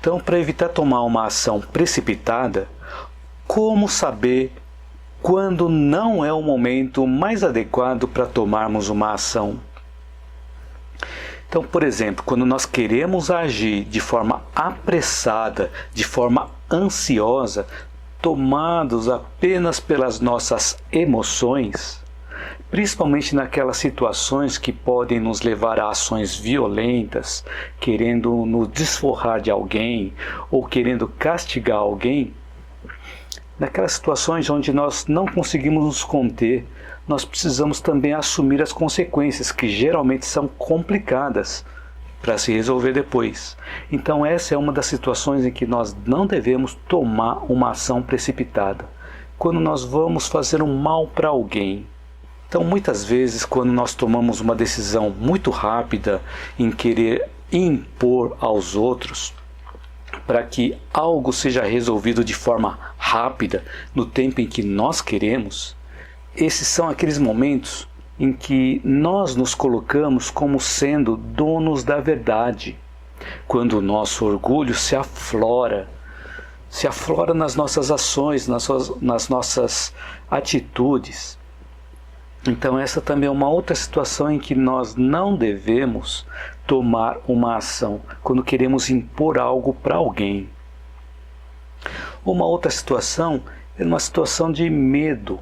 Então, para evitar tomar uma ação precipitada, como saber quando não é o momento mais adequado para tomarmos uma ação? Então, por exemplo, quando nós queremos agir de forma apressada, de forma ansiosa, tomados apenas pelas nossas emoções, principalmente naquelas situações que podem nos levar a ações violentas, querendo nos desforrar de alguém ou querendo castigar alguém, naquelas situações onde nós não conseguimos nos conter, nós precisamos também assumir as consequências, que geralmente são complicadas para se resolver depois. Então essa é uma das situações em que nós não devemos tomar uma ação precipitada. Quando nós vamos fazer um mal para alguém. Então muitas vezes quando nós tomamos uma decisão muito rápida em querer impor aos outros, para que algo seja resolvido de forma rápida, no tempo em que nós queremos, esses são aqueles momentos em que nós nos colocamos como sendo donos da verdade, quando o nosso orgulho se aflora nas nossas ações, nas nossas atitudes. Então essa também é uma outra situação em que nós não devemos tomar uma ação, quando queremos impor algo para alguém. Uma outra situação é uma situação de medo,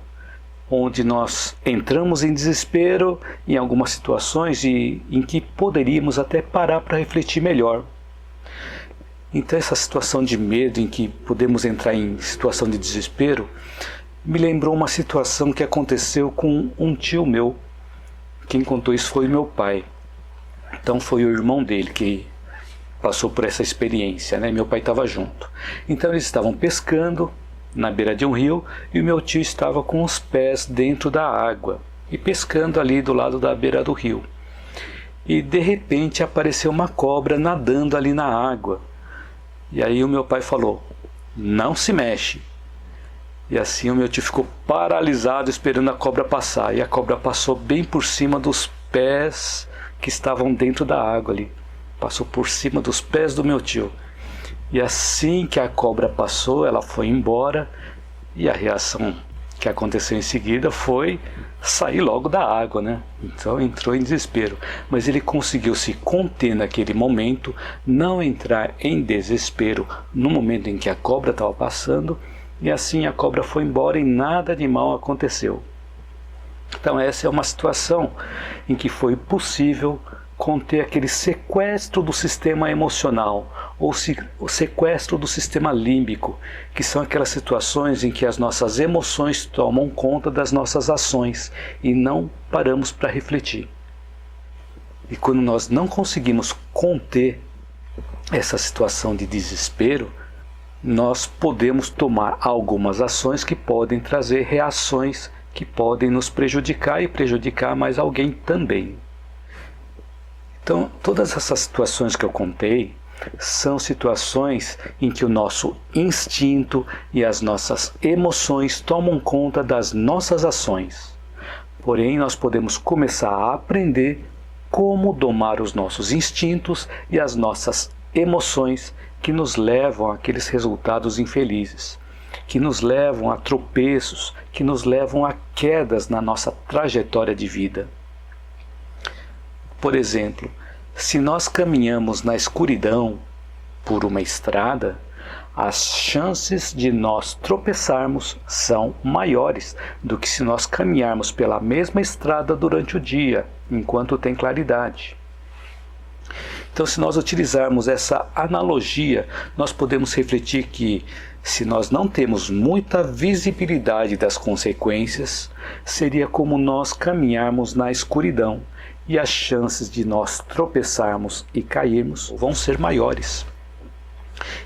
onde nós entramos em desespero em algumas situações em que poderíamos até parar para refletir melhor. Então essa situação de medo em que podemos entrar em situação de desespero me lembrou uma situação que aconteceu com um tio meu. Quem contou isso foi meu pai. Então foi o irmão dele que passou por essa experiência, né? Meu pai estava junto. Então eles estavam pescando na beira de um rio e o meu tio estava com os pés dentro da água e pescando ali do lado da beira do rio. E de repente apareceu uma cobra nadando ali na água. E aí o meu pai falou: "Não se mexe". E assim o meu tio ficou paralisado esperando a cobra passar. E a cobra passou bem por cima dos pés que estavam dentro da água ali. Passou por cima dos pés do meu tio. E assim que a cobra passou, ela foi embora. E a reação que aconteceu em seguida foi sair logo da água, né? Então entrou em desespero. Mas ele conseguiu se conter naquele momento, não entrar em desespero no momento em que a cobra estava passando. E assim a cobra foi embora e nada de mal aconteceu. Então essa é uma situação em que foi possível conter aquele sequestro do sistema emocional, ou o sequestro do sistema límbico, que são aquelas situações em que as nossas emoções tomam conta das nossas ações e não paramos para refletir. E quando nós não conseguimos conter essa situação de desespero, nós podemos tomar algumas ações que podem trazer reações que podem nos prejudicar e prejudicar mais alguém também. Então, todas essas situações que eu contei são situações em que o nosso instinto e as nossas emoções tomam conta das nossas ações. Porém, nós podemos começar a aprender como domar os nossos instintos e as nossas emoções que nos levam àqueles resultados infelizes, que nos levam a tropeços, que nos levam a quedas na nossa trajetória de vida. Por exemplo, se nós caminhamos na escuridão por uma estrada, as chances de nós tropeçarmos são maiores do que se nós caminharmos pela mesma estrada durante o dia, enquanto tem claridade. Então, se nós utilizarmos essa analogia, nós podemos refletir que, se nós não temos muita visibilidade das consequências, seria como nós caminharmos na escuridão, e as chances de nós tropeçarmos e cairmos vão ser maiores.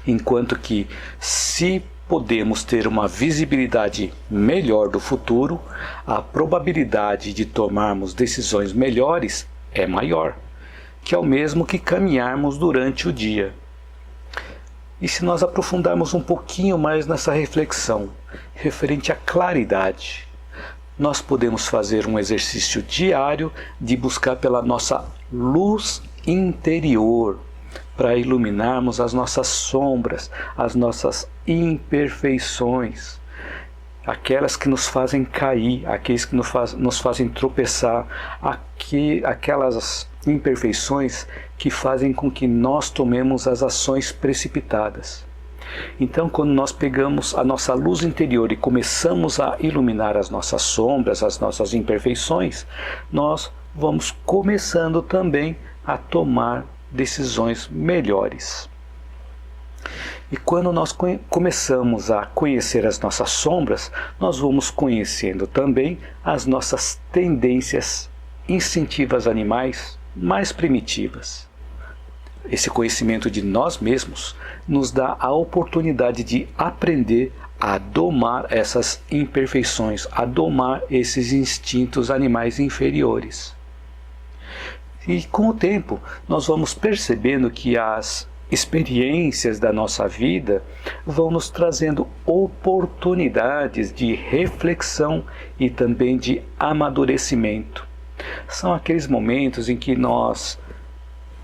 Enquanto que, se podemos ter uma visibilidade melhor do futuro, a probabilidade de tomarmos decisões melhores é maior, que é o mesmo que caminharmos durante o dia. E se nós aprofundarmos um pouquinho mais nessa reflexão, referente à claridade, nós podemos fazer um exercício diário de buscar pela nossa luz interior, para iluminarmos as nossas sombras, as nossas imperfeições, aquelas que nos fazem cair, aqueles que nos fazem tropeçar, aquelas imperfeições que fazem com que nós tomemos as ações precipitadas. Então, quando nós pegamos a nossa luz interior e começamos a iluminar as nossas sombras, as nossas imperfeições, nós vamos começando também a tomar decisões melhores. E quando nós começamos a conhecer as nossas sombras, nós vamos conhecendo também as nossas tendências instintivas animais mais primitivas. Esse conhecimento de nós mesmos nos dá a oportunidade de aprender a domar essas imperfeições, a domar esses instintos animais inferiores. E com o tempo, nós vamos percebendo que as experiências da nossa vida vão nos trazendo oportunidades de reflexão e também de amadurecimento. São aqueles momentos em que nós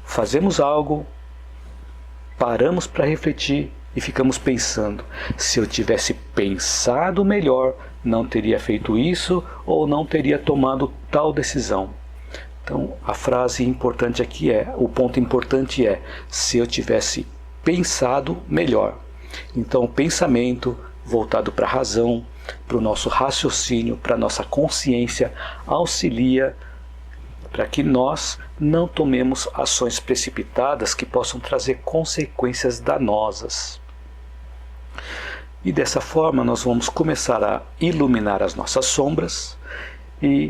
fazemos algo, paramos para refletir e ficamos pensando: se eu tivesse pensado melhor, não teria feito isso ou não teria tomado tal decisão. Então, a frase importante aqui o ponto importante é: se eu tivesse pensado melhor. Então, o pensamento voltado para a razão, para o nosso raciocínio, para a nossa consciência, auxilia para que nós não tomemos ações precipitadas que possam trazer consequências danosas. E dessa forma nós vamos começar a iluminar as nossas sombras,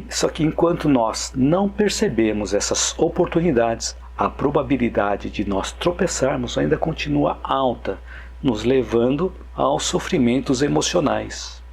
só que enquanto nós não percebemos essas oportunidades, a probabilidade de nós tropeçarmos ainda continua alta, nos levando aos sofrimentos emocionais.